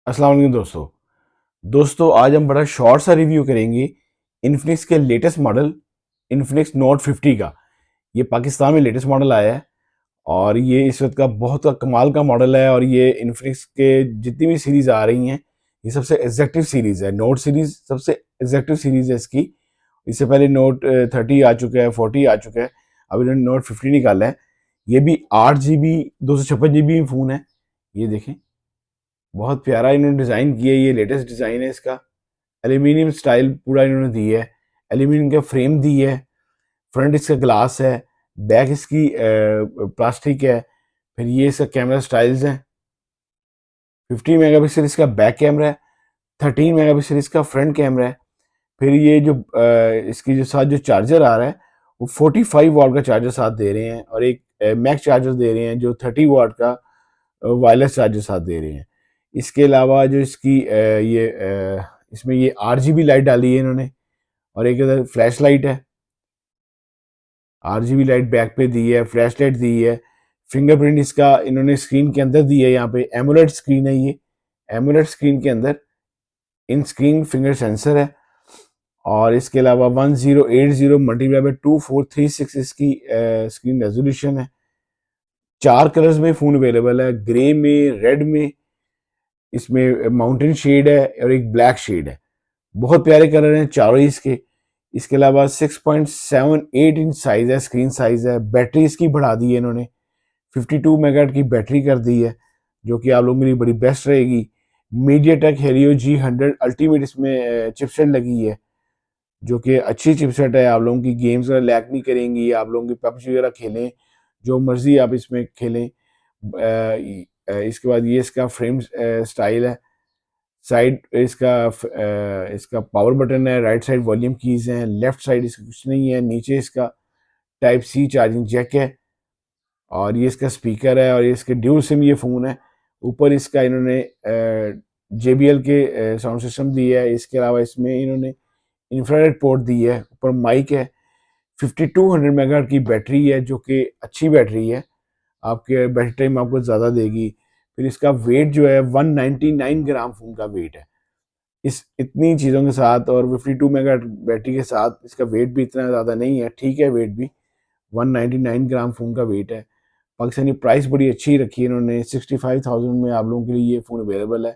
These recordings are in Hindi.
अस्सलाम वालेकुम दोस्तों आज हम बड़ा शॉर्ट सा रिव्यू करेंगे इन्फिनिक्स के लेटेस्ट मॉडल इन्फिनिक्स नोट 50 का। ये पाकिस्तान में लेटेस्ट मॉडल आया है और ये इस वक्त का बहुत का कमाल का मॉडल है। और ये इन्फिनिक्स के जितनी भी सीरीज आ रही हैं ये सबसे एग्जैक्टिव सीरीज है। नोट सीरीज सबसे एग्जैक्टिव सीरीज है इसकी। इससे पहले नोट 30 आ चुका है, 40 आ चुका है, अब इन्होंने नोट 50 निकाला है। ये भी 8 GB 256 GB फ़ोन है। ये देखें, बहुत प्यारा इन्होंने डिज़ाइन किया है। ये लेटेस्ट डिज़ाइन है इसका। एल्यूमिनियम स्टाइल पूरा इन्होंने दी है, एल्यूमिनियम का फ्रेम दी है, फ्रंट इसका ग्लास है, बैक इसकी प्लास्टिक है। फिर ये इसका कैमरा स्टाइल्स हैं। 50 मेगापिक्सल इसका बैक कैमरा है, 13 मेगापिक्सल इसका फ्रंट कैमरा है। फिर ये जो इसकी जो साथ जो चार्जर आ रहा है वो 45 वाट का चार्जर साथ दे रहे हैं और एक मैक्स चार्जर दे रहे हैं जो 30 वाट का वायरलेस चार्जर साथ दे रहे हैं। इसके अलावा जो इसकी इसमें ये RGB लाइट डाली है इन्होंने और एक इधर फ्लैश लाइट है। RGB लाइट बैक पे दी है, फ्लैश लाइट दी है। फिंगरप्रिंट इसका इन्होंने स्क्रीन के अंदर दी है। यहाँ पे एमोलेड स्क्रीन है। ये एमोलेड स्क्रीन के अंदर इन स्क्रीन फिंगर सेंसर है। और इसके अलावा 1080 मल्टीप्लाई बाय 2436 इसकी स्क्रीन रेजोल्यूशन है। 4 कलर्स में फ़ोन अवेलेबल है, ग्रे में, रेड में, इसमें माउंटेन शेड है और एक ब्लैक शेड है। बहुत प्यारे कलर हैं चारों ही इसके। इसके अलावा 6.78 इंच साइज है, स्क्रीन साइज है। बैटरी इसकी बढ़ा दी है इन्होंने, 52 मेगाहर्ट्ज की बैटरी कर दी है जो कि आप लोगों के लिए बड़ी बेस्ट रहेगी। मीडियाटेक हेलियो G100 अल्टीमेट इसमें चिपसेट लगी है जो कि अच्छी चिपसेट है। आप लोगों की गेम्स वगैरह लैग नहीं करेंगी, आप लोगों की पबजी वगैरह खेलें, जो मर्जी आप इसमें खेलें। इसके बाद ये इसका फ्रेम स्टाइल है। साइड इसका पावर बटन है, राइट साइड वॉल्यूम कीज हैं, लेफ्ट साइड इसका कुछ नहीं है। नीचे इसका टाइप सी चार्जिंग जैक है और ये इसका स्पीकर है और ये इसके ड्यूल सिम ये फ़ोन है। ऊपर इसका इन्होंने JBL के साउंड सिस्टम दिया है। इसके अलावा इसमें इन्होंने इंफ्रारेड पोर्ट दी है, ऊपर माइक है। 5200 मेगाहर्ट्ज की बैटरी है जो कि अच्छी बैटरी है, आपके बैटरी टाइम आपको ज़्यादा देगी। फिर इसका वेट जो है 199 ग्राम फ़ोन का वेट है। इस इतनी चीज़ों के साथ और 52 मेगा बैटरी के साथ इसका वेट भी इतना ज़्यादा नहीं है, ठीक है। वेट भी 199 ग्राम फ़ोन का वेट है। पाकिस्तानी प्राइस बड़ी अच्छी रखी है इन्होंने, 65,000 में आप लोगों के लिए ये फ़ोन अवेलेबल है।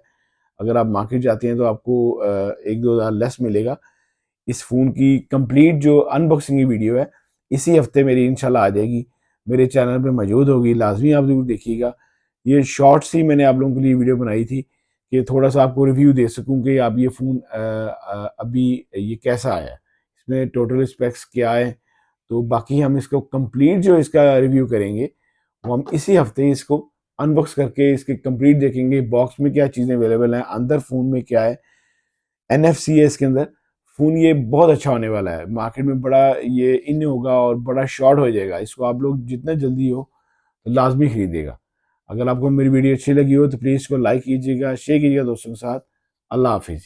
अगर आप मार्केट जाते हैं तो आपको 1-2 हज़ार लेस मिलेगा। इस फ़ोन की कंप्लीट जो अनबॉक्सिंग की वीडियो है इसी हफ्ते मेरी इंशाल्लाह आ जाएगी, मेरे चैनल पे मौजूद होगी, लाजमी आप ज़रूर देखिएगा। ये शॉर्ट्स ही मैंने आप लोगों के लिए वीडियो बनाई थी कि थोड़ा सा आपको रिव्यू दे सकूं कि आप ये फ़ोन अभी ये कैसा आया है, इसमें टोटल स्पेक्स क्या है। तो बाकी हम इसको कंप्लीट जो इसका रिव्यू करेंगे वो हम इसी हफ्ते इसको अनबॉक्स करके इसके कंप्लीट देखेंगे। बॉक्स में क्या चीज़ें अवेलेबल हैं, अंदर फ़ोन में क्या है, NFC है इसके अंदर। फ़ोन ये बहुत अच्छा होने वाला है, मार्केट में बड़ा ये इन होगा और बड़ा शॉर्ट हो जाएगा। इसको आप लोग जितना जल्दी हो तो लाजमी खरीदेगा। अगर आपको मेरी वीडियो अच्छी लगी हो तो प्लीज़ इसको लाइक कीजिएगा, शेयर कीजिएगा दोस्तों के साथ। अल्लाह हाफिज़।